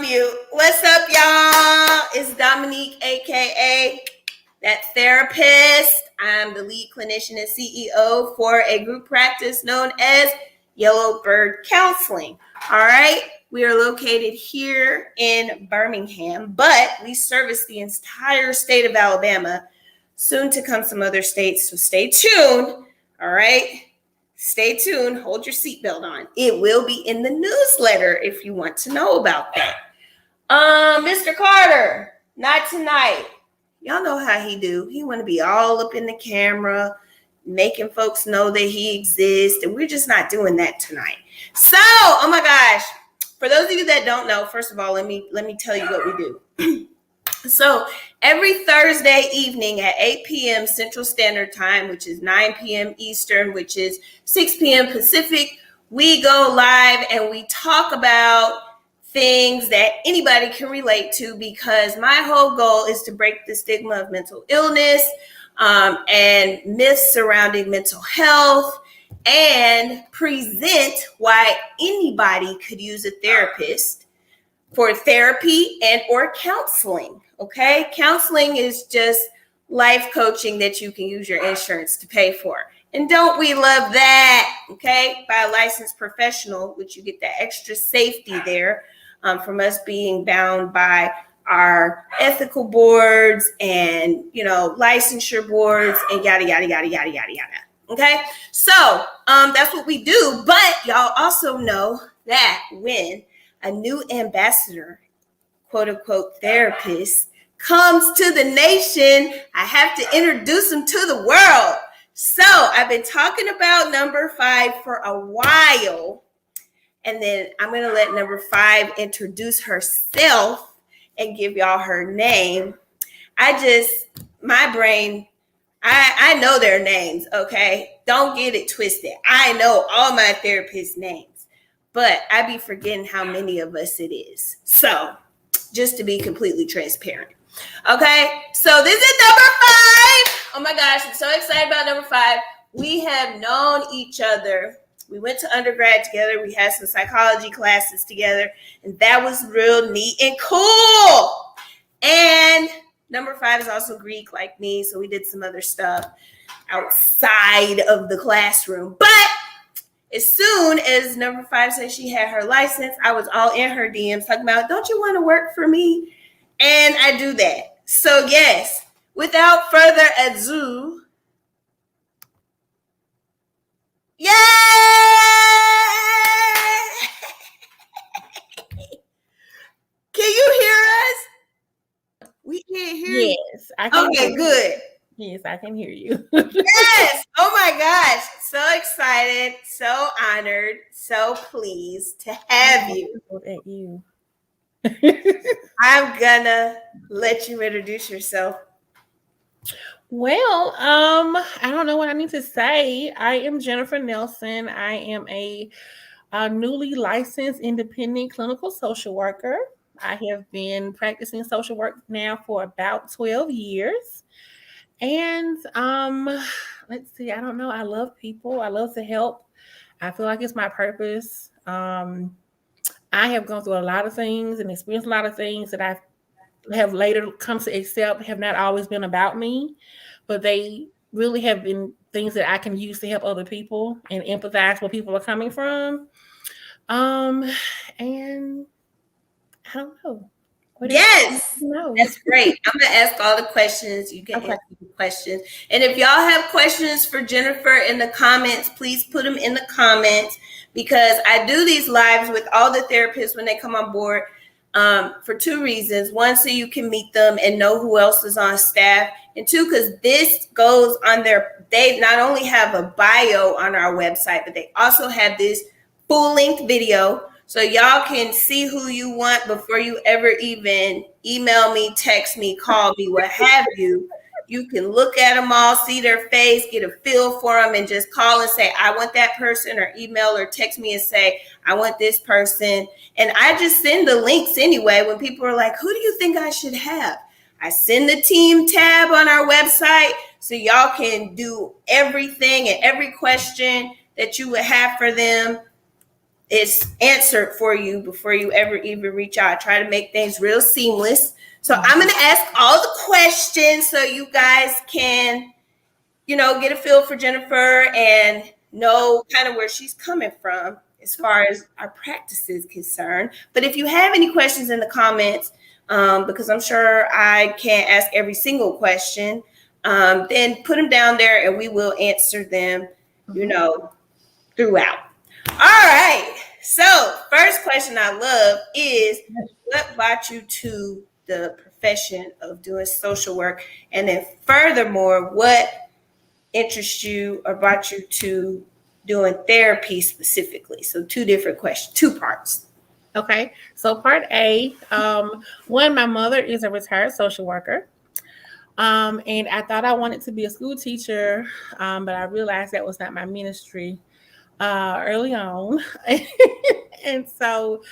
mute. What's up, y'all? It's Dominique, aka That Therapist. I'm the lead clinician and CEO for a group practice known as Yellow Bird Counseling. All right, we are located here in Birmingham, but we service the entire state of Alabama. Soon to come some other states, so stay tuned. All right. Stay tuned. Hold your seatbelt on. It will be in the newsletter if you want to know about that. Mr. Carter, not tonight. Y'all know how he do. He want to be all up in the camera, making folks know that he exists, and we're just not doing that tonight. So, oh my gosh, for those of you that don't know, first of all, let me tell you what we do. So every Thursday evening at 8 p.m. Central Standard Time, which is 9 p.m. Eastern, which is 6 p.m. Pacific, we go live and we talk about things that anybody can relate to, because my whole goal is to break the stigma of mental illness and myths surrounding mental health, and present why anybody could use a therapist for therapy and or counseling. Okay, counseling is just life coaching that you can use your insurance to pay for. And don't we love that? Okay, by a licensed professional, which you get that extra safety there from us being bound by our ethical boards and, licensure boards and yada, yada, yada, yada, yada, yada. Okay, so that's what we do. But y'all also know that when a new ambassador, quote unquote, therapist comes to the nation, I have to introduce them to the world. So I've been talking about number 5 for a while, and then I'm going to let number 5 introduce herself and give y'all her name. My brain, I know their names, okay? Don't get it twisted. I know all my therapists' names, but I be forgetting how many of us it is. So just to be completely transparent. Okay, so this is number 5. Oh my gosh, I'm so excited about number 5. We have known each other. We went to undergrad together. We had some psychology classes together, and that was real neat and cool. And number 5 is also Greek like me, so we did some other stuff outside of the classroom. But as soon as number 5 said she had her license, I was all in her DMs talking about, don't you want to work for me? And I do that. So yes, without further ado, yay! Can you hear us? We can't hear you. Yes, I can. Okay, good. Yes, I can hear you. Yes. Oh my gosh. So excited, so honored, so pleased to have you. At you. I'm gonna let you introduce yourself. Well, I don't know what I need to say. I am Jennifer Nelson. I am a newly licensed independent clinical social worker. I have been practicing social work now for about 12 years. And let's see, I don't know. I love people. I love to help. I feel like it's my purpose. I have gone through a lot of things and experienced a lot of things that I have later come to accept have not always been about me, but they really have been things that I can use to help other people and empathize where people are coming from. And I don't know. Yes, that's great. I'm going to ask all the questions. You can ask the questions. And if y'all have questions for Jennifer in the comments, please put them in the comments, because I do these lives with all the therapists when they come on board for 2 reasons. 1, so you can meet them and know who else is on staff. And 2, because this goes on they not only have a bio on our website, but they also have this full-length video. So y'all can see who you want before you ever even email me, text me, call me, what have you. You can look at them all, see their face, get a feel for them, and just call and say, I want that person, or email or text me and say, I want this person. And I just send the links anyway when people are like, who do you think I should have? I send the team tab on our website so y'all can do everything and every question that you would have for them. it's answered for you before you ever even reach out. I try to make things real seamless. So I'm going to ask all the questions so you guys can, get a feel for Jennifer and know kind of where she's coming from as far as our practice is concerned. But if you have any questions in the comments, because I'm sure I can't ask every single question, then put them down there and we will answer them, throughout. All right. So, first question I love is, what brought you to the profession of doing social work? And then, furthermore, what interests you or brought you to doing therapy specifically? So, two different questions, two parts. Okay. So, part A, one, my mother is a retired social worker. And I thought I wanted to be a school teacher, but I realized that was not my ministry early on. And so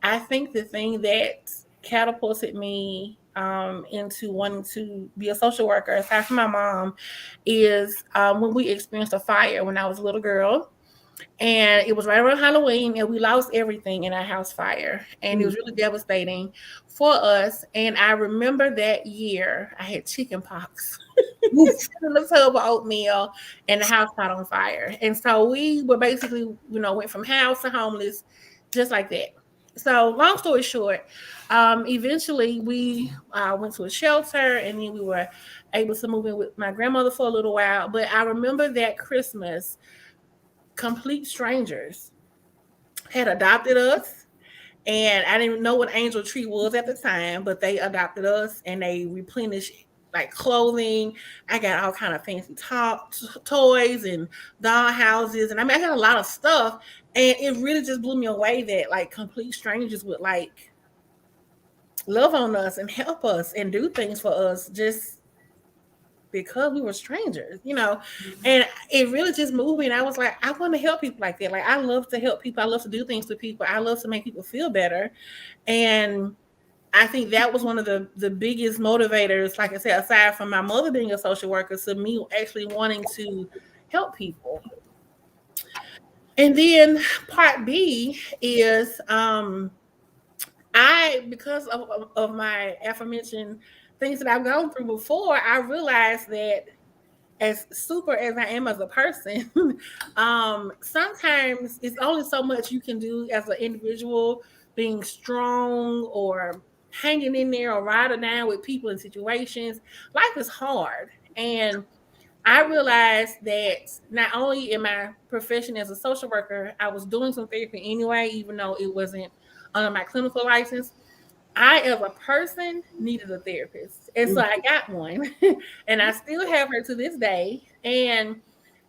I think the thing that catapulted me into wanting to be a social worker, aside from my mom, is when we experienced a fire when I was a little girl. And it was right around Halloween, and we lost everything in our house fire. And it was really devastating for us. And I remember that year I had chicken pox in the tub of oatmeal, and the house caught on fire. And so we were basically, went from house to homeless, just like that. So long story short, eventually we went to a shelter, and then we were able to move in with my grandmother for a little while. But I remember that Christmas, complete strangers had adopted us, and I didn't know what Angel Tree was at the time, but they adopted us and they replenished like clothing. I got all kind of fancy toys and doll houses, and I got a lot of stuff, and it really just blew me away that like complete strangers would like love on us and help us and do things for us just because we were strangers, and it really just moved me. And I was like, I want to help people like that. Like, I love to help people. I love to do things for people. I love to make people feel better. And I think that was one of the biggest motivators, like I said, aside from my mother being a social worker, to me actually wanting to help people. And then part B is because of my aforementioned things that I've gone through before, I realized that as super as I am as a person, sometimes it's only so much you can do as an individual, being strong or hanging in there or riding down with people in situations. Life is hard. And I realized that not only in my profession as a social worker, I was doing some therapy anyway, even though it wasn't under my clinical license. I, as a person, needed a therapist. And so I got one, and I still have her to this day. And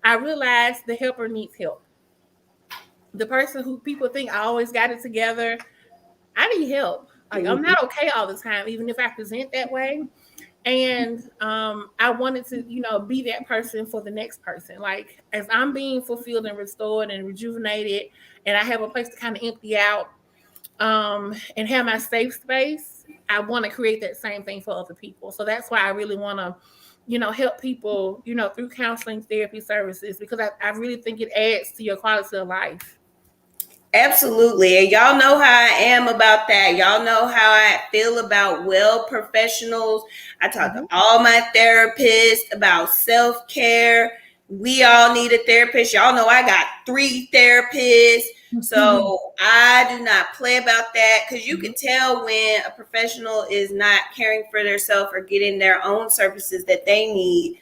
I realized the helper needs help. The person who people think I always got it together, I need help. Like, I'm not okay all the time, even if I present that way. And I wanted to, be that person for the next person. Like, as I'm being fulfilled and restored and rejuvenated, and I have a place to kind of empty out, and have my safe space, I want to create that same thing for other people. So that's why I really want to, help people, through counseling, therapy services, because I really think it adds to your quality of life. Absolutely. And y'all know how I am about that. Y'all know how I feel about well professionals. I talk to all my therapists about self-care. We all need a therapist. Y'all know I got 3 therapists. So I do not play about that, because you can tell when a professional is not caring for themselves or getting their own services that they need.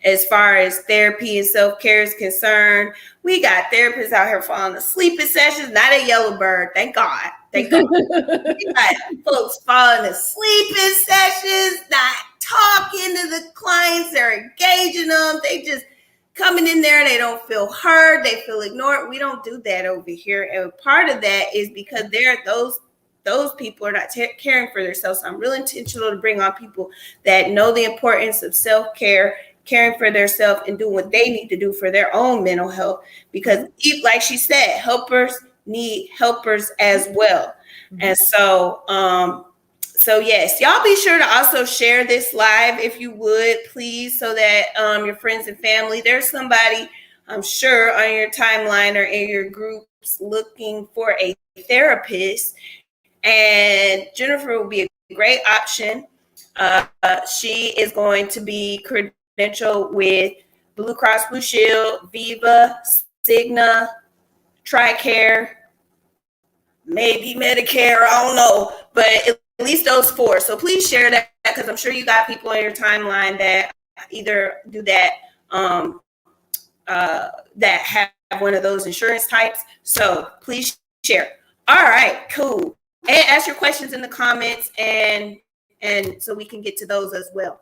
As far as therapy and self-care is concerned, we got therapists out here falling asleep in sessions, not a yellow bird. Thank God. Thank God. We got folks falling asleep in sessions, not talking to the clients. They're engaging them. They just coming in there, they don't feel heard, they feel ignored. We don't do that over here. And part of that is because those people are not caring for themselves. So I'm really intentional to bring on people that know the importance of self-care, caring for themselves, and doing what they need to do for their own mental health. Because, like she said, helpers need helpers as well. And so yes, y'all be sure to also share this live if you would, please, so that your friends and family, there's somebody I'm sure on your timeline or in your groups looking for a therapist, and Jennifer will be a great option. She is going to be credentialed with Blue Cross Blue Shield, Viva, Cigna, TRICARE, maybe Medicare, I don't know, but at least those four. So please share that, because I'm sure you got people on your timeline that either do that, that have one of those insurance types. So please share. All right, cool. And ask your questions in the comments, and so we can get to those as well.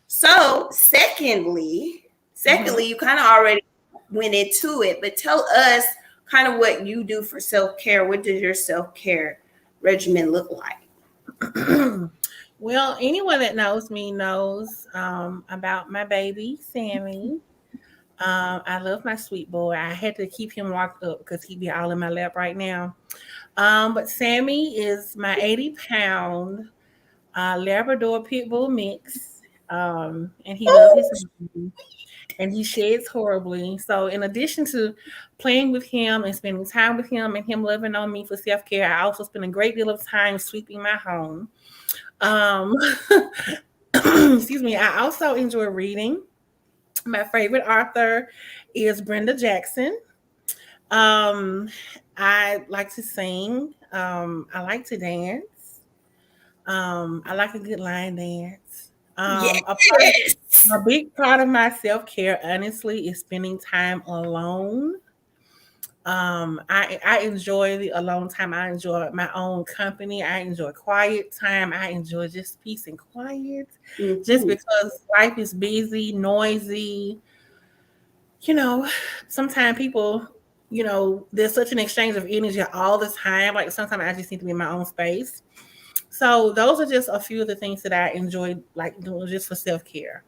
So secondly, you kind of already went into it, but tell us kind of what you do for self-care. What does your self-care regimen look like? Well, anyone that knows me knows about my baby, Sammy. I love my sweet boy. I had to keep him locked up because he'd be all in my lap right now. But Sammy is my 80-pound Labrador Pit Bull mix. And he loves his baby, and he sheds horribly. So, in addition to playing with him and spending time with him and him loving on me for self care, I also spend a great deal of time sweeping my home. Um, excuse me. I also enjoy reading. My favorite author is Brenda Jackson. Um, I like to sing. I like to dance. I like a good line dance. Yes. A big part of my self care, honestly, is spending time alone. I enjoy the alone time. I enjoy my own company. I enjoy quiet time. I enjoy just peace and quiet. Just Mm-hmm. because life is busy, noisy, you know, sometimes people, there's such an exchange of energy all the time. Like sometimes I just need to be in my own space. So those are just a few of the things that I enjoy like doing just for self care.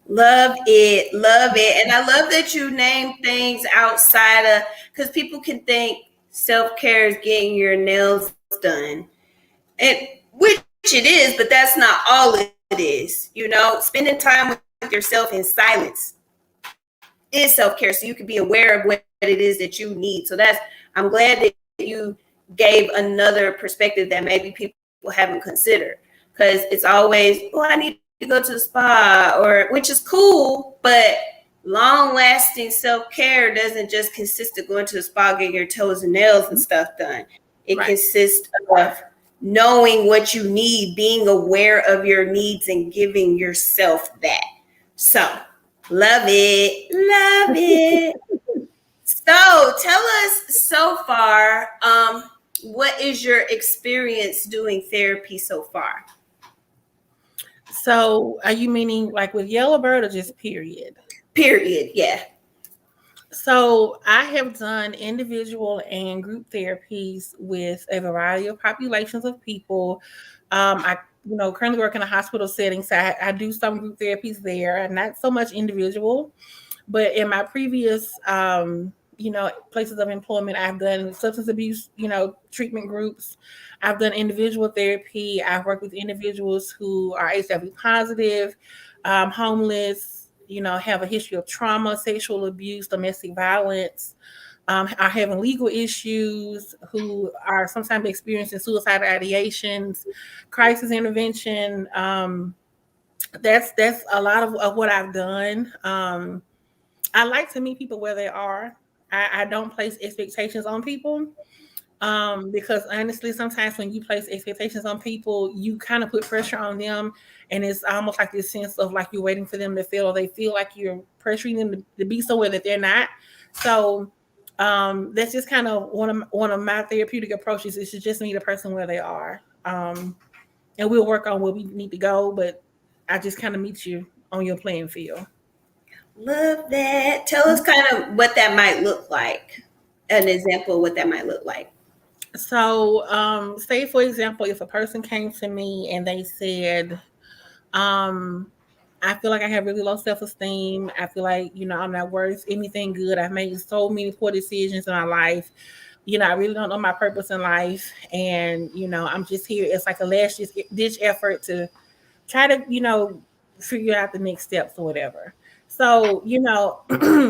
Love it. Love it. And I love that you name things outside of, because people can think self-care is getting your nails done. And which it is, but that's not all it is. Spending time with yourself in silence is self-care. So you can be aware of what it is that you need. So I'm glad that you gave another perspective that maybe people haven't considered. Because it's always, oh, I need to go to the spa, or which is cool, but long-lasting self-care doesn't just consist of going to the spa, getting your toes and nails and stuff done. It Right. consists of knowing what you need, being aware of your needs, and giving yourself that. So, love it. Love it. So, tell us so far, what is your experience doing therapy so far? So are you meaning like with Yellowbird or just period? Period. Yeah. So I have done individual and group therapies with a variety of populations of people. I currently work in a hospital setting, so I do some group therapies there, and not so much individual. But in my previous, places of employment, I've done substance abuse, treatment groups. I've done individual therapy. I've worked with individuals who are HIV positive, homeless, have a history of trauma, sexual abuse, domestic violence, are having legal issues, who are sometimes experiencing suicidal ideations, crisis intervention. That's a lot of what I've done. I like to meet people where they are. I don't place expectations on people, because honestly, sometimes when you place expectations on people, you kind of put pressure on them, and it's almost like this sense of like you're waiting for them to feel, or they feel like you're pressuring them to be somewhere that they're not. So that's just kind of one of my therapeutic approaches, is to just meet a person where they are, and we'll work on where we need to go. But I just kind of meet you on your playing field. Love that. Tell us kind of what that might look like. An example of what that might look like. So, say for example, if a person came to me and they said, um, I feel like I have really low self-esteem. I feel like, I'm not worth anything good. I've made so many poor decisions in my life. I really don't know my purpose in life. And, I'm just here. It's like a last ditch effort to try to, figure out the next steps or whatever. So,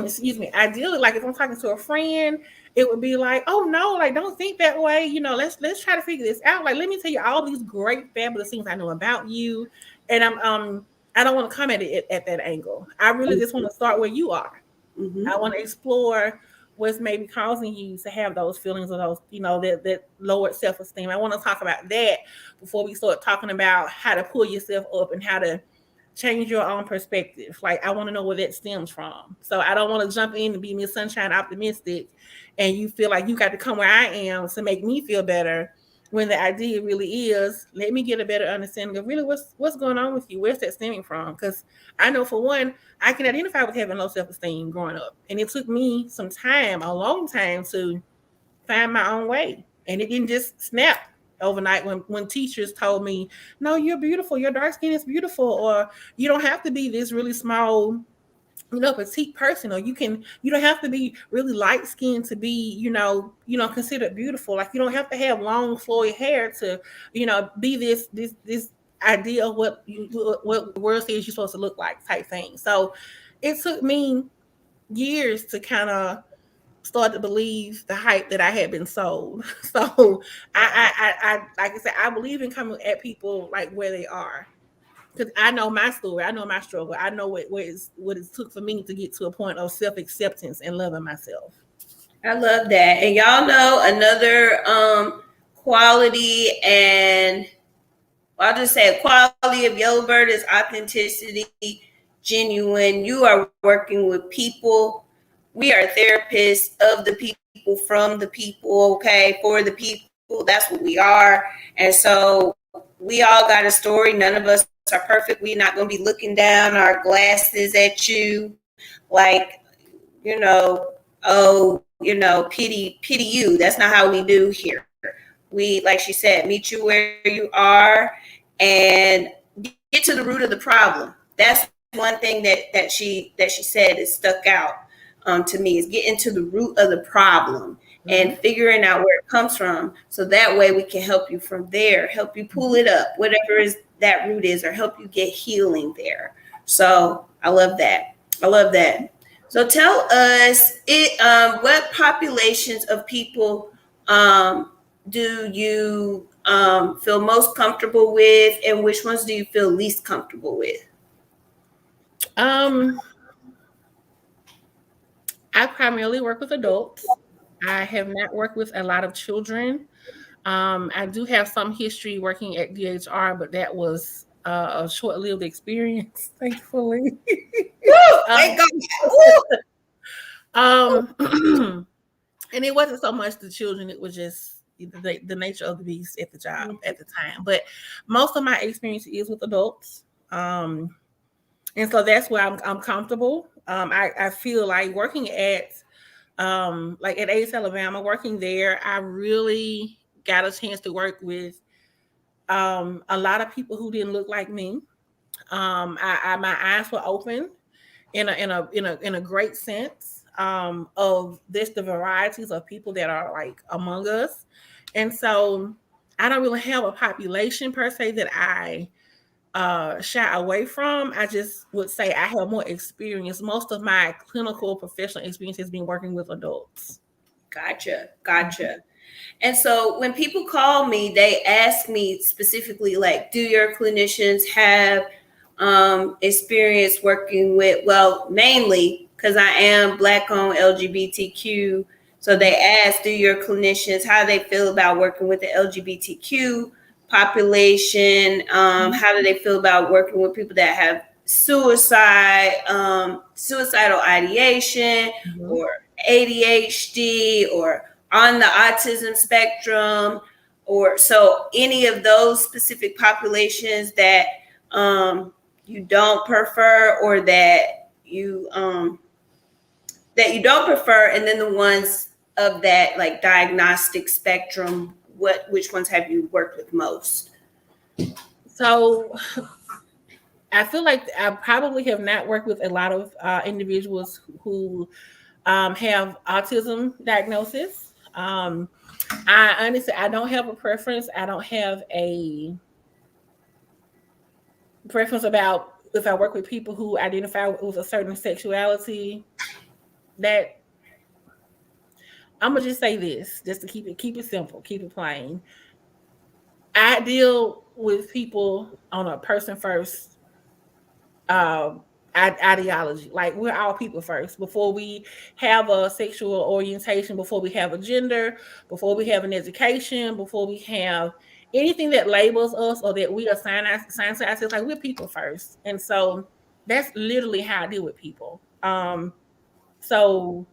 excuse me, ideally, like if I'm talking to a friend, it would be like, oh no, like don't think that way. Let's try to figure this out. Like, let me tell you all these great, fabulous things I know about you. And I don't want to come at it at that angle. I really just want to start where you are. Mm-hmm. I want to explore what's maybe causing you to have those feelings or those, that lowered self-esteem. I want to talk about that before we start talking about how to pull yourself up and how to change your own perspective. Like, I want to know where that stems from. So I don't want to jump in and be Miss Sunshine optimistic and you feel like you got to come where I am to make me feel better, when the idea really is, let me get a better understanding of really what's going on with you. Where's that stemming from? Because I know, for one, I can identify with having low self-esteem growing up. And it took me some time, a long time, to find my own way. And it didn't just snap overnight when teachers told me, no, you're beautiful, your dark skin is beautiful, or you don't have to be this really small, petite person, or you don't have to be really light skinned to be, considered beautiful. Like, you don't have to have long flowy hair to, be this idea of what the world says you're supposed to look like, type thing. So it took me years to kind of start to believe the hype that I had been sold. So I like I said, I believe in coming at people like where they are, because I know my story, I know my struggle, I know what it took for me to get to a point of self-acceptance and loving myself. I love that. And y'all know another quality, and I'll just say a quality of Yellowbird is authenticity, genuine. You are working with people. We are therapists of the people, from the people, okay, for the people. That's what we are. And so we all got a story. None of us are perfect. We're not going to be looking down our glasses at you like, oh, pity you. That's not how we do here. We, like she said, meet you where you are and get to the root of the problem. That's one thing that she said is stuck out to me, is getting to the root of the problem and figuring out where it comes from. So that way we can help you from there, help you pull it up, whatever is that root is, or help you get healing there. So I love that. I love that. So tell us what populations of people do you feel most comfortable with, and which ones do you feel least comfortable with? I primarily work with adults. I have not worked with a lot of children. I do have some history working at DHR, but that was a short-lived experience, thankfully. Woo! Thank God. And it wasn't so much the children; it was just the nature of the beast at the job at the time. But most of my experience is with adults, and so that's where I'm comfortable. I feel like working at like at Ace Alabama, working there, I really got a chance to work with a lot of people who didn't look like me. My eyes were open in a great sense of this, the varieties of people that are like among us. And so I don't really have a population per se that I shy away from. I just would say I have more experience. Most of my clinical professional experience has been working with adults. Gotcha. And so when people call me, they ask me specifically, like, do your clinicians have experience working with, well, mainly because I am Black owned, LGBTQ. So they ask, do your clinicians, how they feel about working with the LGBTQ population? How do they feel about working with people that have suicidal ideation, or ADHD, or on the autism spectrum, or so any of those specific populations that you don't prefer, or that you don't prefer, and then the ones of that like diagnostic spectrum, which ones have you worked with most? So I feel like I probably have not worked with a lot of individuals who have autism diagnosis. I honestly, I don't have a preference. I don't have a preference about if I work with people who identify with a certain sexuality, that I'm gonna just say this, just to keep it simple, keep it plain. I deal with people on a person first um ideology. Like, we're all people first before we have a sexual orientation, before we have a gender, before we have an education, before we have anything that labels us or that we assign to ourselves. Like, we're people first, and so that's literally how I deal with people. So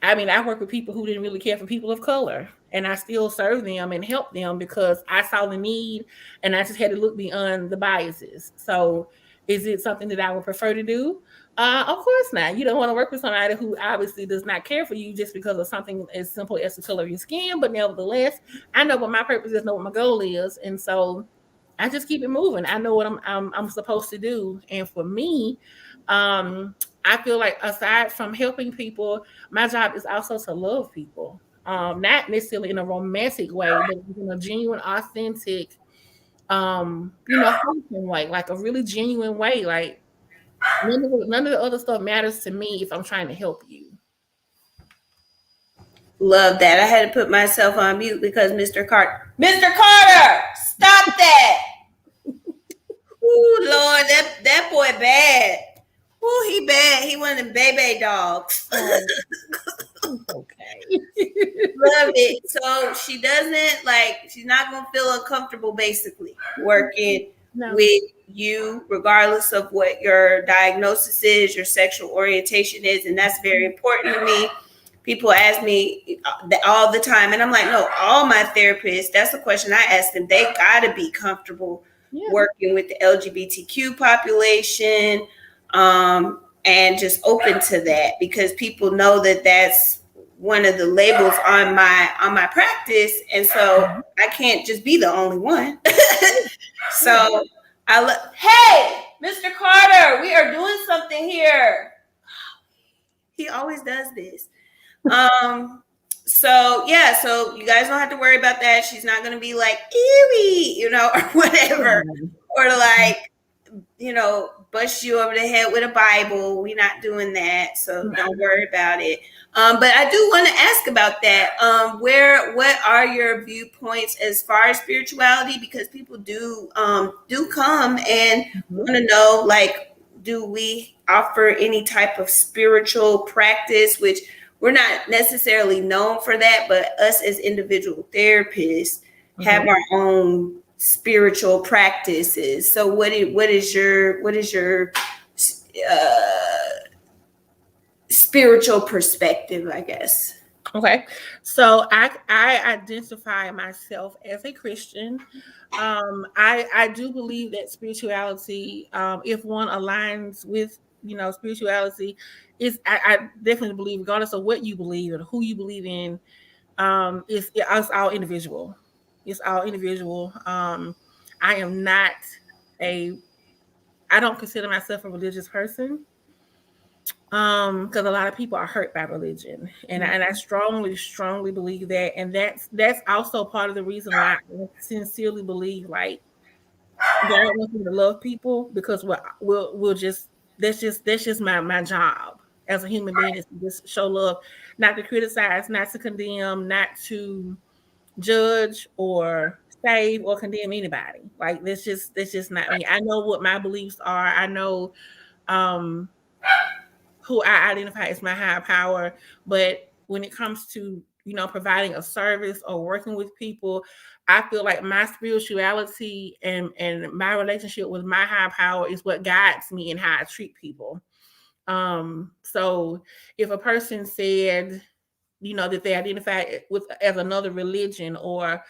I mean, I work with people who didn't really care for people of color, and I still serve them and help them because I saw the need, and I just had to look beyond the biases. So, is it something that I would prefer to do? Of course not. You don't want to work with somebody who obviously does not care for you just because of something as simple as the color of your skin. But nevertheless, I know what my purpose is, know what my goal is, and so I just keep it moving. I know what I'm supposed to do, and for me, I feel like aside from helping people, my job is also to love people. Not necessarily in a romantic way, but in a genuine, authentic, wholesome way, like a really genuine way. Like, none of the other stuff matters to me if I'm trying to help you. Love that. I had to put myself on mute because Mr. Carter, stop that. Ooh, Lord, that boy bad. Ooh, he bad. He one of them baby dogs. Okay. Love it. So she's not gonna feel uncomfortable basically working No. with you, regardless of what your diagnosis is, your sexual orientation is, and that's very important to me. People ask me all the time, and I'm like, no, all my therapists, that's the question I ask them. They gotta be comfortable working with the LGBTQ population, and just open to that, because people know that that's one of the labels on my practice, and so I can't just be the only one. So hey, Mr. Carter, we are doing something here. He always does this. So yeah, so you guys don't have to worry about that. She's not gonna be like eerie, or whatever, or like, bust you over the head with a Bible. We're not doing that, so don't worry about it. But I do want to ask about that. What are your viewpoints as far as spirituality? Because people do come and want to know, like, do we offer any type of spiritual practice, which we're not necessarily known for that, but us as individual therapists have our own spiritual practices. So what is your spiritual perspective, I guess? Okay, so I identify myself as a Christian. I do believe that spirituality, if one aligns with spirituality, I definitely believe, regardless of what you believe or who you believe in, it's all individual. It's all individual. I am not I don't consider myself a religious person. Because a lot of people are hurt by religion, and I strongly believe that, and that's also part of the reason why I sincerely believe, like, God wants me to love people, because we'll just that's just my job as a human being, is to just show love, not to criticize, not to condemn, not to judge or save or condemn anybody. Like, that's just not me. I know what my beliefs are. I know um who I identify as my higher power. But when it comes to, providing a service or working with people, I feel like my spirituality and my relationship with my higher power is what guides me in how I treat people. So if a person said, that they identify with as another religion, or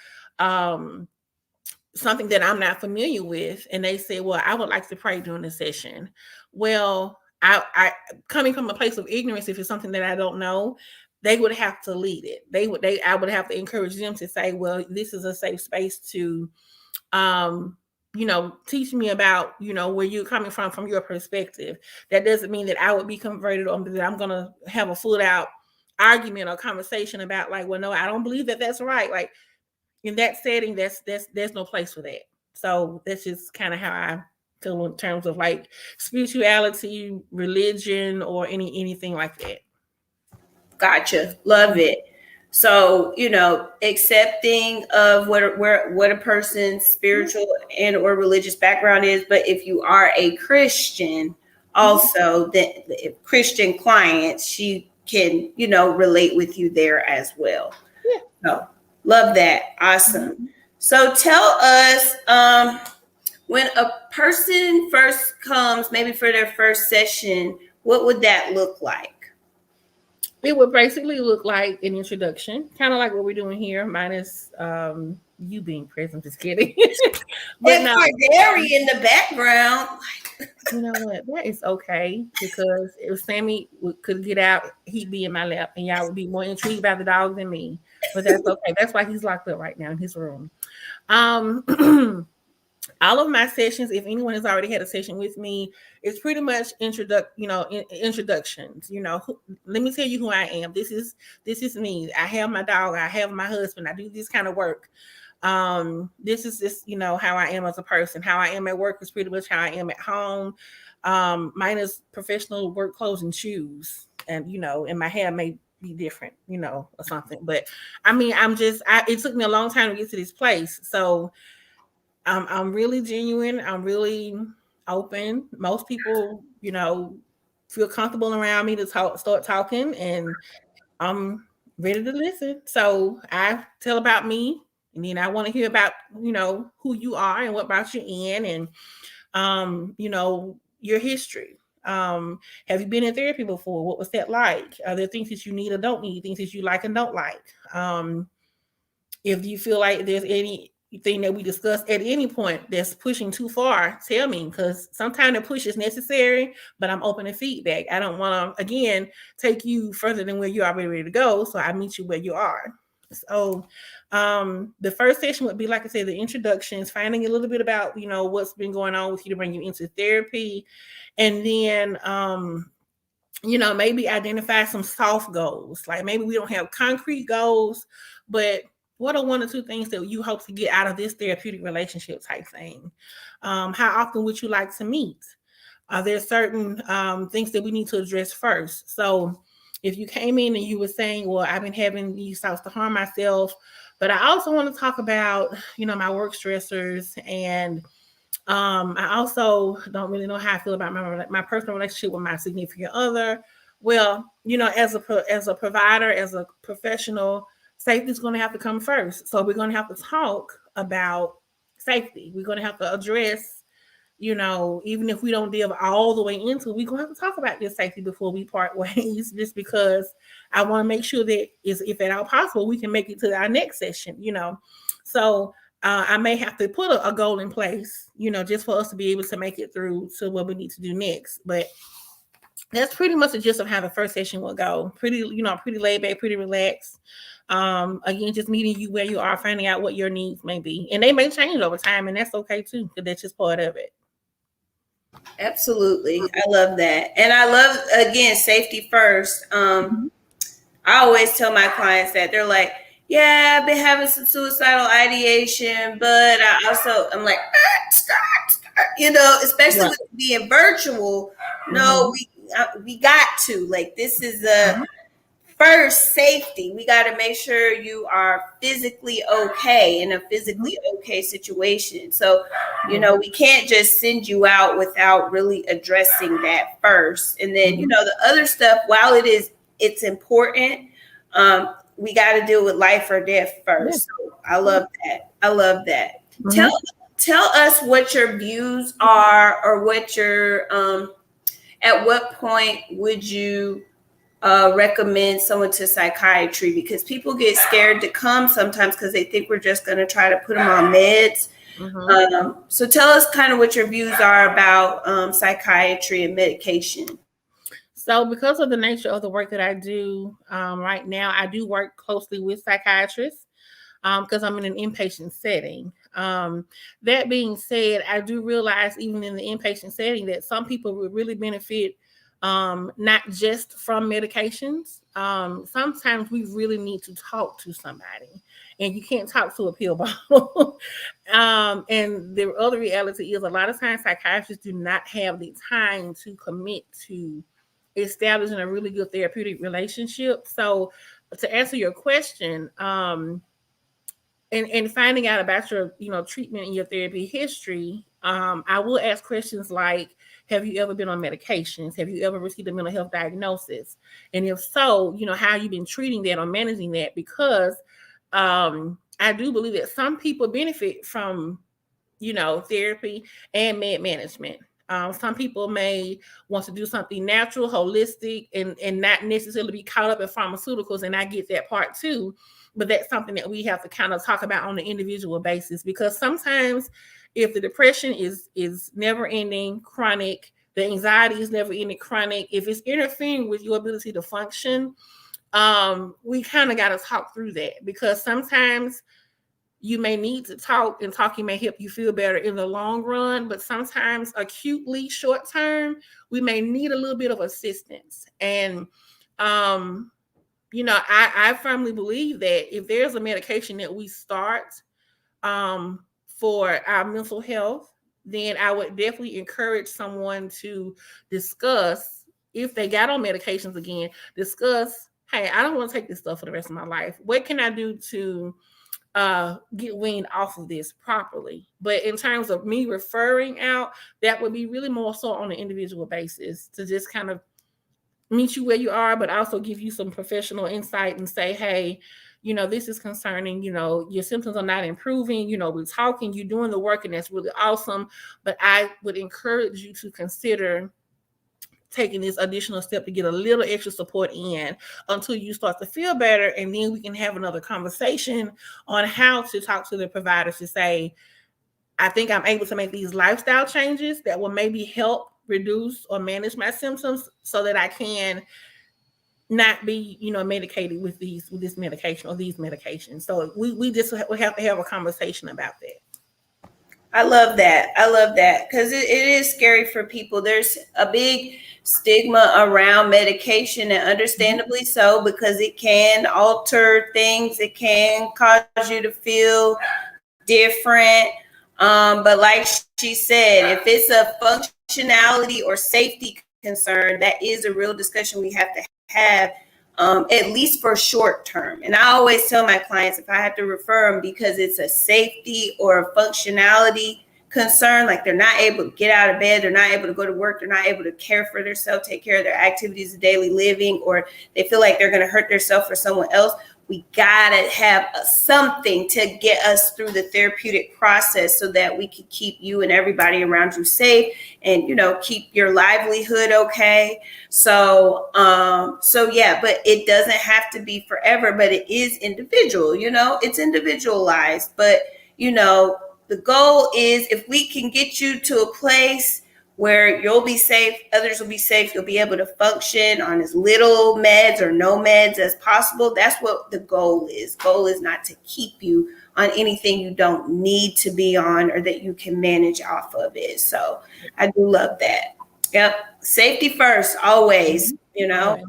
something that I'm not familiar with, and they say, well, I would like to pray during the session. Well, I coming from a place of ignorance, if it's something that I don't know, they would have to lead it. I would have to encourage them to say, well, this is a safe space to teach me about, where you're coming from your perspective. That doesn't mean that I would be converted, or that I'm going to have a full out argument or conversation about, like, well, no, I don't believe that that's right. Like, in that setting, there's no place for that. So that's just kind of how I in terms of like spirituality, religion, or anything like that. Gotcha. Love it. So, accepting of what a person's spiritual and or religious background is, but if you are a Christian, also that if Christian clients, she can, relate with you there as well. Yeah. So, love that. Awesome. So, tell us when a person first comes, maybe for their first session, what would that look like? It would basically look like an introduction, kind of like what we're doing here, minus you being present. Just kidding. But if no, Gary in the background. you know what? That is okay, because if Sammy could get out, he'd be in my lap, and y'all would be more intrigued by the dog than me. But that's okay. That's why he's locked up right now in his room. All of my sessions, if anyone has already had a session with me, it's pretty much introductions. Let me tell you who I am. This is me. I have my dog. I have my husband. I do this kind of work. This is just, how I am as a person. How I am at work is pretty much how I am at home. Minus professional work clothes and shoes, and and my hair may be different, or something. But I mean, it took me a long time to get to this place, so. I'm really genuine. I'm really open. Most people, feel comfortable around me to start talking, and I'm ready to listen. So I tell about me, and then I want to hear about, who you are and what brought you in, and your history. Have you been in therapy before? What was that like? Are there things that you need or don't need? Things that you like and don't like? If you feel like there's anything that we discuss at any point that's pushing too far, tell me, because sometimes the push is necessary, but I'm open to feedback. I don't want to, again, take you further than where you're already ready to go. So I meet you where you are. So the first session would be, like I said, the introductions, finding a little bit about, what's been going on with you to bring you into therapy. And then, maybe identify some soft goals. Like maybe we don't have concrete goals, but what are one or two things that you hope to get out of this therapeutic relationship type thing? How often would you like to meet? Are there certain things that we need to address first? So if you came in and you were saying, well, I've been having these thoughts to harm myself, but I also want to talk about, my work stressors, and I also don't really know how I feel about my personal relationship with my significant other. Well, as a provider, as a professional, safety is going to have to come first. So we're going to have to talk about safety. We're going to have to address, even if we don't delve all the way into it, we're going to have to talk about this safety before we part ways, just because I want to make sure that if at all possible, we can make it to our next session, So I may have to put a goal in place, just for us to be able to make it through to what we need to do next. But that's pretty much the gist of how the first session will go. Pretty laid back, pretty relaxed. Again, just meeting you where you are, finding out what your needs may be. And they may change over time, and that's okay too, because that's just part of it. Absolutely. I love that. And I love, again, safety first. I always tell my clients that. They're like, yeah, I've been having some suicidal ideation, but I'm like, start, especially with being virtual. No, we got to, like, this is a first safety. We got to make sure you are physically okay in a physically okay situation. So, we can't just send you out without really addressing that first. And then, the other stuff, while it's important, we got to deal with life or death first. So I love that. Tell us what your views are, or what your at what point would you recommend someone to psychiatry, because people get scared to come sometimes because they think we're just going to try to put them on meds. So tell us kind of what your views are about psychiatry and medication. So because of the nature of the work that I do right now, I do work closely with psychiatrists because I'm in an inpatient setting. That being said, I do realize even in the inpatient setting that some people would really benefit not just from medications. Sometimes we really need to talk to somebody, and you can't talk to a pill bottle. And the other reality is a lot of times psychiatrists do not have the time to commit to establishing a really good therapeutic relationship. So to answer your question, and finding out about your treatment and your therapy history, I will ask questions like, have you ever been on medications? Have you ever received a mental health diagnosis? And if so, how have you been treating that or managing that? Because I do believe that some people benefit from therapy and med management. Some people may want to do something natural, holistic, and not necessarily be caught up in pharmaceuticals. And I get that part too. But that's something that we have to kind of talk about on an individual basis, because sometimes if the depression is never ending, chronic, the anxiety is never ending, chronic, if it's interfering with your ability to function, we kind of got to talk through that, because sometimes you may need to talk, and talking may help you feel better in the long run, but sometimes acutely short term, we may need a little bit of assistance. And I firmly believe that if there's a medication that we start for our mental health, then I would definitely encourage someone to discuss, if they got on medications again, discuss, hey, I don't want to take this stuff for the rest of my life. What can I do to get weaned off of this properly? But in terms of me referring out, that would be really more so on an individual basis, to just kind of meet you where you are, but also give you some professional insight and say, hey, this is concerning, your symptoms are not improving, we're talking, you're doing the work, and that's really awesome. But I would encourage you to consider taking this additional step to get a little extra support in until you start to feel better. And then we can have another conversation on how to talk to the providers to say, I think I'm able to make these lifestyle changes that will maybe help reduce or manage my symptoms so that I can not be, medicated with this medication or these medications. So we just we have to have a conversation about that. I love that because it is scary for people. There's a big stigma around medication, and understandably so, because it can alter things. It can cause you to feel different. But like she said, if it's a functionality or safety concern, that is a real discussion we have to have, at least for short term. And I always tell my clients, if I have to refer them because it's a safety or a functionality concern, like they're not able to get out of bed, they're not able to go to work, they're not able to care for themselves, take care of their activities of daily living, or they feel like they're going to hurt themselves or someone else, we got to have something to get us through the therapeutic process so that we can keep you and everybody around you safe and, keep your livelihood okay. So yeah, but it doesn't have to be forever, but it is individual, it's individualized. But, the goal is, if we can get you to a place where you'll be safe, others will be safe, you'll be able to function on as little meds or no meds as possible. That's what the goal is. Goal is not to keep you on anything you don't need to be on or that you can manage off of it. So I do love that. Yep. Safety first, always, Right.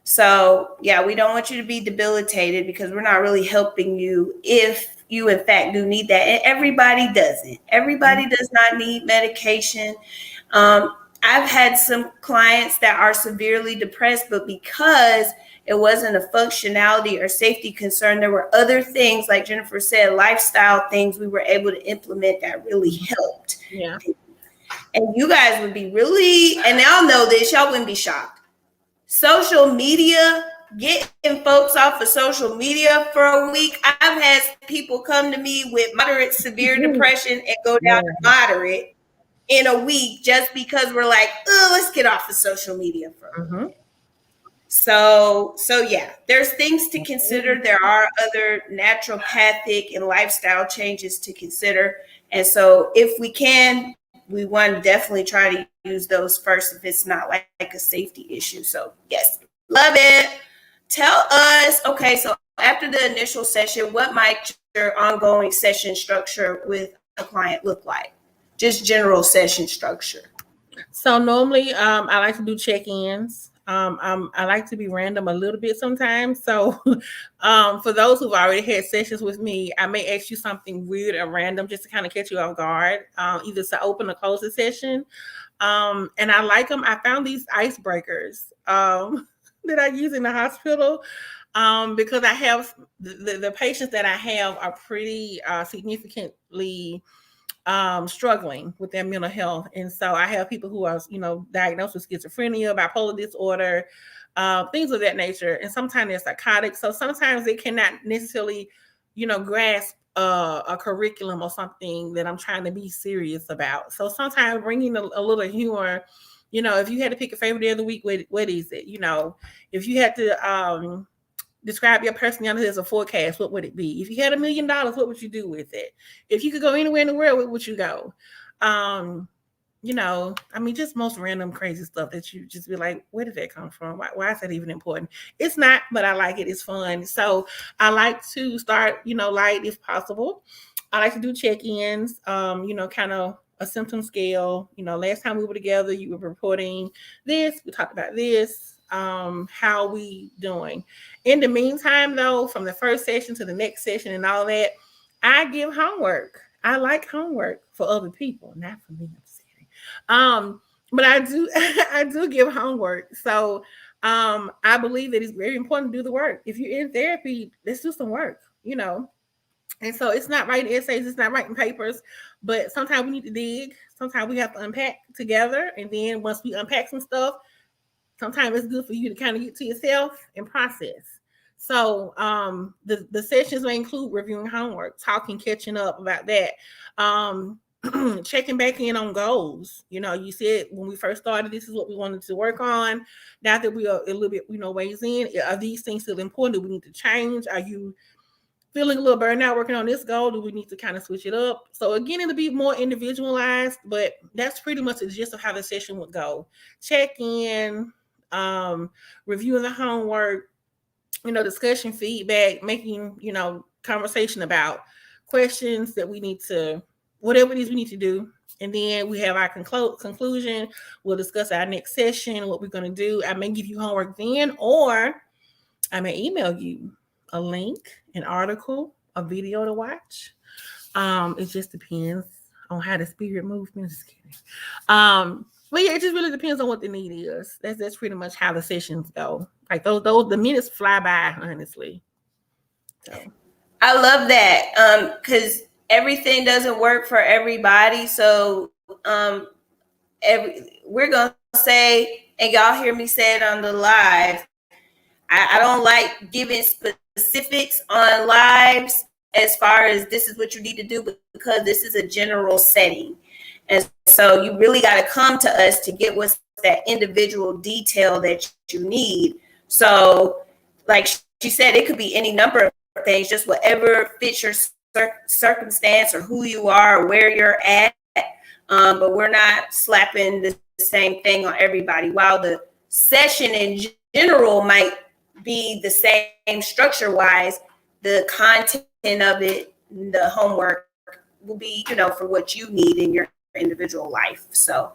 So yeah, we don't want you to be debilitated, because we're not really helping you if you in fact do need that. And everybody doesn't. Everybody does not need medication. I've had some clients that are severely depressed, but because it wasn't a functionality or safety concern, there were other things, like Jennifer said, lifestyle things we were able to implement that really helped. Yeah. And you guys would be really, and y'all know this, y'all wouldn't be shocked. Social media, getting folks off of social media for a week. I've had people come to me with moderate, severe depression and go down to moderate in a week, just because we're like, oh, let's get off of social media for a minute. So yeah, there's things to consider. There are other naturopathic and lifestyle changes to consider. And so if we can, we want to definitely try to use those first if it's not like a safety issue. So yes, love it. Tell us, okay, so after the initial session, what might your ongoing session structure with a client look like? Just general session structure. So normally, I like to do check-ins. I like to be random a little bit sometimes. So, for those who've already had sessions with me, I may ask you something weird or random just to kind of catch you off guard, either to open or close the session. And I like them. I found these icebreakers that I use in the hospital because I have the patients that I have are pretty significantly struggling with their mental health. And so I have people who are, diagnosed with schizophrenia, bipolar disorder, things of that nature. And sometimes they're psychotic. So sometimes they cannot necessarily, grasp a curriculum or something that I'm trying to be serious about. So sometimes bringing a little humor, if you had to pick a favorite day of the week, what is it? If you had to, describe your personality as a forecast, what would it be? If you had $1 million, what would you do with it? If you could go anywhere in the world, where would you go? Just most random crazy stuff that you just be like, where did that come from? Why is that even important? It's not, but I like it. It's fun. So I like to start, light if possible. I like to do check-ins, kind of a symptom scale. Last time we were together, you were reporting this, we talked about this, how we doing. In the meantime, though, from the first session to the next session and all that, I give homework. I like homework for other people, not for me. I'm just kidding. But I do I do give homework. So I believe that it's very important to do the work. If you're in therapy, let's do some work, And so it's not writing essays, it's not writing papers, but sometimes we need to dig. Sometimes we have to unpack together. And then once we unpack some stuff, sometimes it's good for you to kind of get to yourself and process. So the sessions may include reviewing homework, talking, catching up about that, checking back in on goals. You said when we first started, this is what we wanted to work on. Now that we are a little bit, ways in, are these things still important? Do we need to change? Are you feeling a little burnout working on this goal? Do we need to kind of switch it up? So again, it'll be more individualized, but that's pretty much the gist of how the session would go. Check in, reviewing the homework, discussion, feedback, making, conversation about questions that we need to, whatever it is we need to do. And then we have our conclusion. We'll discuss our next session, what we're going to do. I may give you homework then, or I may email you a link, an article, a video to watch. It just depends on how the spirit moves. Just kidding. But yeah, it just really depends on what the need is. That's pretty much how the sessions go. Like those the minutes fly by, honestly. So I love that because everything doesn't work for everybody. So we're gonna say, and y'all hear me say it on the live, I don't like giving specifics on lives as far as this is what you need to do, because this is a general setting. And so you really got to come to us to get what's that individual detail that you need. So like she said, it could be any number of things, just whatever fits your circumstance or who you are or where you're at. But we're not slapping the same thing on everybody. While the session in general might be the same structure wise, the content of it, the homework will be, for what you need in your individual life. So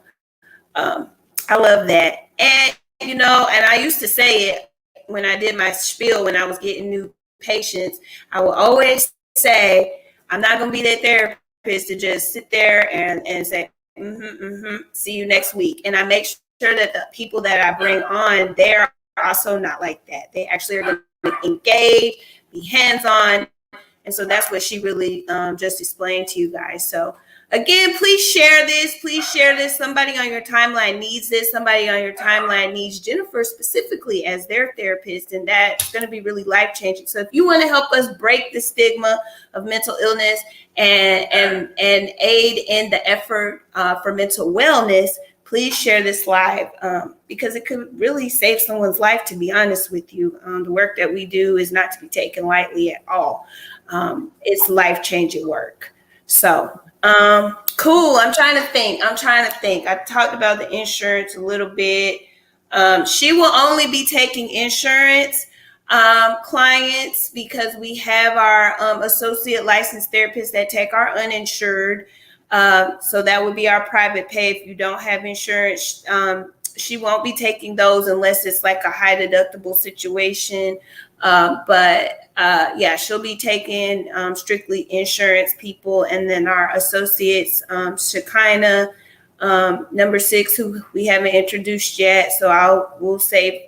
I love that. And and I used to say it when I did my spiel, when I was getting new patients, I will always say, I'm not going to be that therapist to just sit there and say, see you next week. And I make sure that the people that I bring on, they're also not like that. They actually are going to engage, be hands-on. And so that's what she really just explained to you guys. So again, please share this. Please share this. Somebody on your timeline needs this. Somebody on your timeline needs Jennifer specifically as their therapist. And that's going to be really life-changing. So if you want to help us break the stigma of mental illness and aid in the effort for mental wellness, please share this live because it could really save someone's life, to be honest with you. The work that we do is not to be taken lightly at all. It's life-changing work. So cool. I'm trying to think. I talked about the insurance a little bit. She will only be taking insurance clients because we have our associate licensed therapists that take our uninsured. So that would be our private pay. If you don't have insurance, she won't be taking those unless it's like a high deductible situation. But yeah, she'll be taking strictly insurance people. And then our associates, Shekinah, number 6, who we haven't introduced yet. So we'll save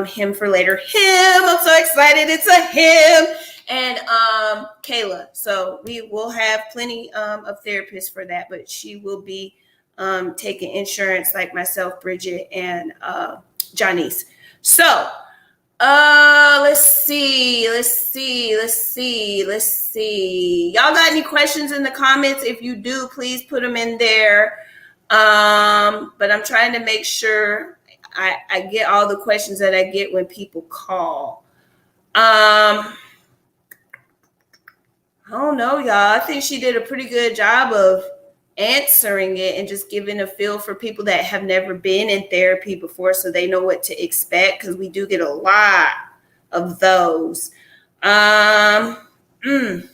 him for later. I'm so excited. It's a him. And Kayla. So we will have plenty of therapists for that, but she will be taking insurance like myself, Bridget, and Janice. So let's see. Y'all got any questions in the comments? If you do, please put them in there. But I'm trying to make sure I get all the questions that I get when people call. I don't know, y'all. I think she did a pretty good job of answering it and just giving a feel for people that have never been in therapy before, so they know what to expect, because we do get a lot of those. I don't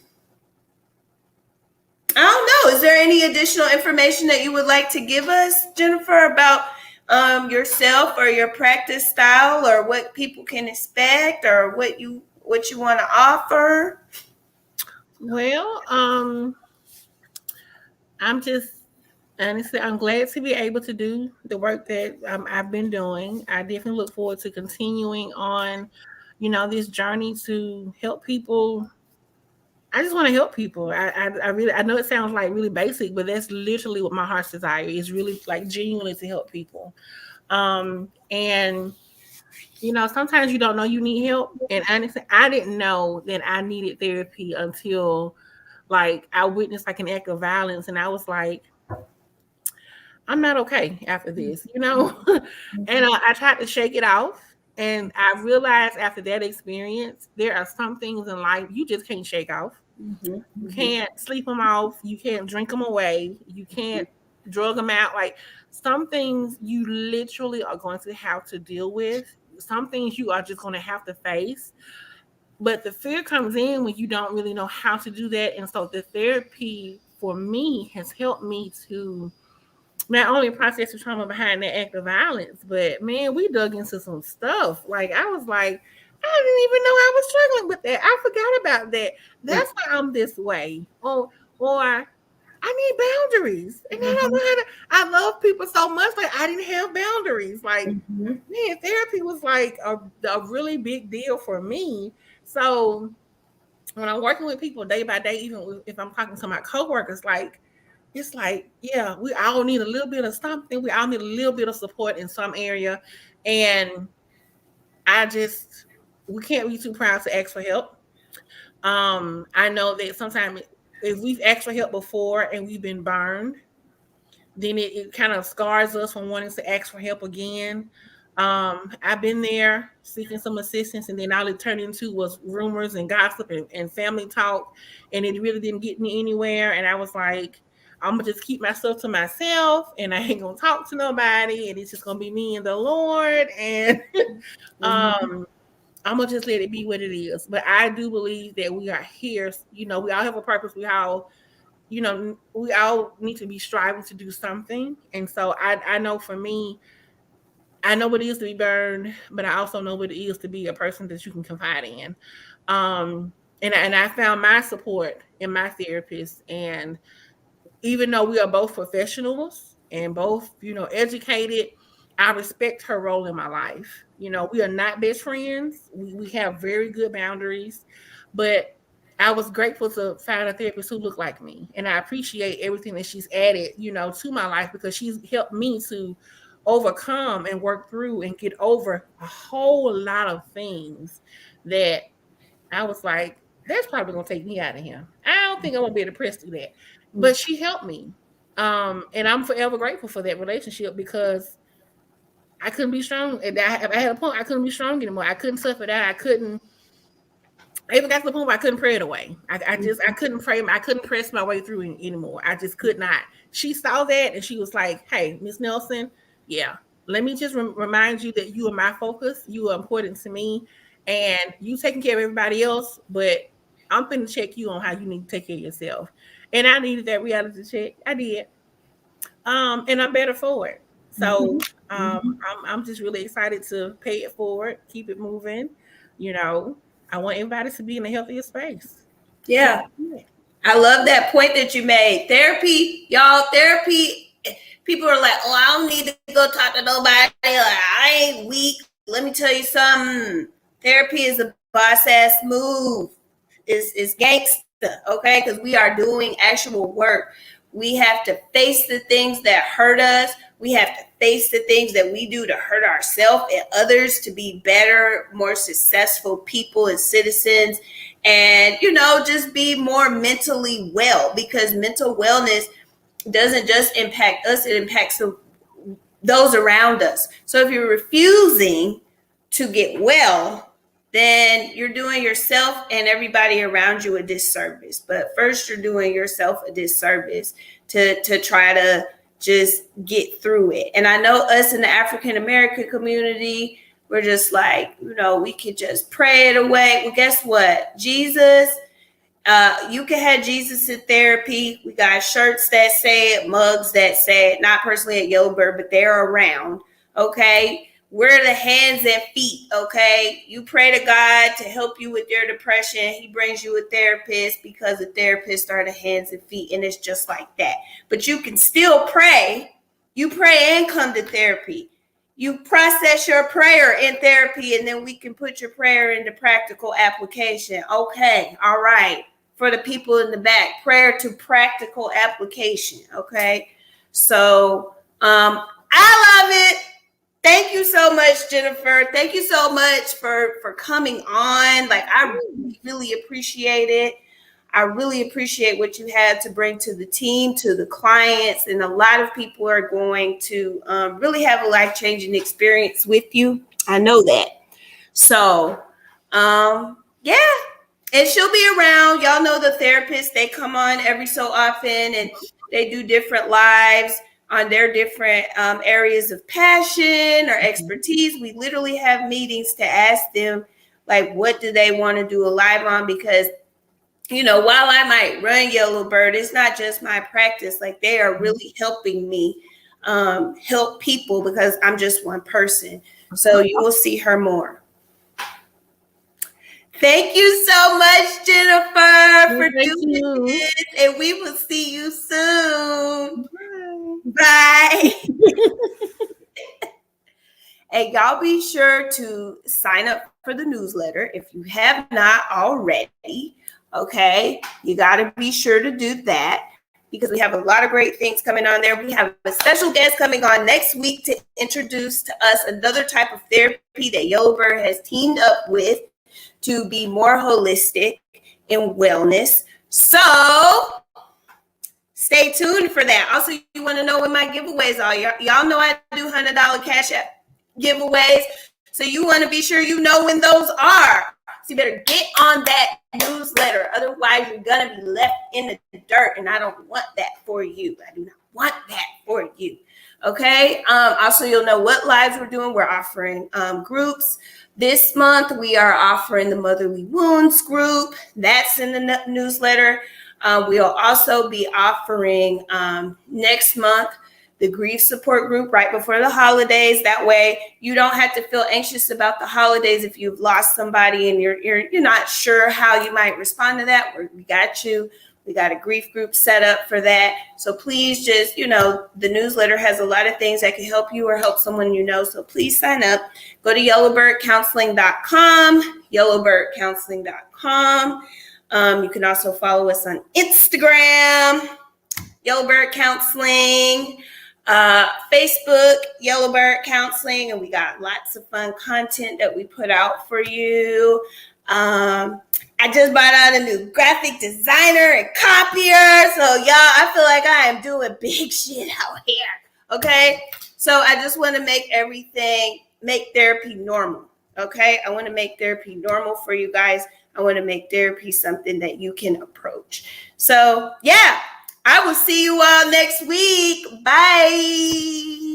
know. Is there any additional information that you would like to give us, Jennifer, about yourself or your practice style, or what people can expect, or what you want to offer? Well, I'm just honestly, I'm glad to be able to do the work that I've been doing. I definitely look forward to continuing on, this journey to help people. I just want to help people. I really, I know it sounds like really basic, but that's literally what my heart's desire is, really like genuinely to help people. And sometimes you don't know you need help. And honestly, I didn't know that I needed therapy until like I witnessed like an act of violence, and I was like, I'm not okay after this, And I tried to shake it off. And I realized after that experience, there are some things in life you just can't shake off. You can't sleep them off. You can't drink them away. You can't drug them out. Like, some things you literally are going to have to deal with. Some things you are just going to have to face. But the fear comes in when you don't really know how to do that. And so the therapy for me has helped me to not only process the trauma behind that act of violence, but man, we dug into some stuff. Like, I was like, I didn't even know I was struggling with that. I forgot about that. That's why I'm this way. Or I need boundaries. And I don't know how to, I love people so much. Like, I didn't have boundaries. Like, man, therapy was like a really big deal for me. So when I'm working with people day by day, even if I'm talking to my coworkers, like, it's like, yeah, we all need a little bit of something. We all need a little bit of support in some area. And we can't be too proud to ask for help. I know that sometimes if we've asked for help before and we've been burned, then it kind of scars us from wanting to ask for help again. I've been there seeking some assistance, and then all it turned into was rumors and gossip and family talk, and it really didn't get me anywhere. And I was like, I'm gonna just keep myself to myself, and I ain't gonna talk to nobody, and it's just gonna be me and the Lord, and I'm gonna just let it be what it is. But I do believe that we are here. We all have a purpose. We all need to be striving to do something. And so I know for me, I know what it is to be burned, but I also know what it is to be a person that you can confide in. And I found my support in my therapist. And even though we are both professionals and both, educated, I respect her role in my life. We are not best friends. We have very good boundaries, but I was grateful to find a therapist who looked like me. And I appreciate everything that she's added, to my life, because she's helped me to overcome and work through and get over a whole lot of things that I was like, that's probably gonna take me out of here. I don't think I'm gonna be able to press through that. But she helped me. And I'm forever grateful for that relationship, because I couldn't be strong. And I had a point I couldn't be strong anymore. I couldn't suffer that. I even got to the point where I couldn't pray it away. I couldn't pray. I couldn't press my way through anymore. I just could not. She saw that and she was like, "Hey, Miss Nelson, yeah, let me just remind you that you are my focus. You are important to me, and you taking care of everybody else, but I'm finna check you on how you need to take care of yourself." And I needed that reality check. I did. And I'm better for it. So I'm just really excited to pay it forward, keep it moving. You know, I want everybody to be in a healthier space. Yeah. I love that point that you made. Therapy, y'all, therapy, people are like, oh, I don't need to go talk to nobody. Like, I ain't weak. Let me tell you something. Therapy is a boss ass move. It's gangsta, okay? Because we are doing actual work. We have to face the things that hurt us. We have to face the things that we do to hurt ourselves and others to be better, more successful people and citizens, and just be more mentally well, because mental wellness doesn't just impact us, it impacts those around us. So if you're refusing to get well, then you're doing yourself and everybody around you a disservice. But first, you're doing yourself a disservice to try to just get through it. And I know us in the African American community, we're just like, we could just pray it away. Well, guess what? Jesus, you can have Jesus in therapy. We got shirts that say it, mugs that say it. Not personally at Yellowbird, but they're around. Okay. We're the hands and feet. Okay. You pray to God to help you with your depression. He brings you a therapist because the therapists are the hands and feet. And it's just like that. But you can still pray. You pray and come to therapy. You process your prayer in therapy, and then we can put your prayer into practical application. Okay. All right. For the people in the back, prayer to practical application. Okay. So I love it. Thank you so much, Jennifer. Thank you so much for coming on. Like, I really appreciate it. I really appreciate what you had to bring to the team, to the clients, and a lot of people are going to really have a life-changing experience with you. I know that. So, yeah. And she'll be around. Y'all know the therapists, they come on every so often and they do different lives on their different areas of passion or expertise. We literally have meetings to ask them, like, what do they want to do a live on? Because, while I might run Yellowbird, it's not just my practice. Like, they are really helping me help people because I'm just one person. So you will see her more. Thank you so much, Jennifer, for doing this, and we will see you soon. Bye. Hey, y'all be sure to sign up for the newsletter if you have not already. Okay, you got to be sure to do that because we have a lot of great things coming on there. We have a special guest coming on next week to introduce to us another type of therapy that Yellowbird has teamed up with to be more holistic in wellness. So stay tuned for that. Also, you want to know when my giveaways are. Y'all know I do $100 Cash App giveaways. So you want to be sure you know when those are. So you better get on that newsletter. Otherwise, you're going to be left in the dirt. And I don't want that for you. I do not want that for you. Okay. Also, you'll know what lives we're doing. We're offering groups. This month, we are offering the Motherly Wounds group. That's in the newsletter. We'll also be offering next month the grief support group right before the holidays. That way, you don't have to feel anxious about the holidays if you've lost somebody and you're not sure how you might respond to that. We got you. We got a grief group set up for that. So please just, the newsletter has a lot of things that can help you or help someone you know. So please sign up. Go to yellowbirdcounseling.com, yellowbirdcounseling.com. You can also follow us on Instagram, Yellowbird Counseling, Facebook, Yellowbird Counseling, and we got lots of fun content that we put out for you. I just bought out a new graphic designer and copier. So y'all, I feel like I am doing big shit out here. Okay. So I just want to make therapy normal. Okay. I want to make therapy normal for you guys. I want to make therapy something that you can approach. So yeah, I will see you all next week. Bye.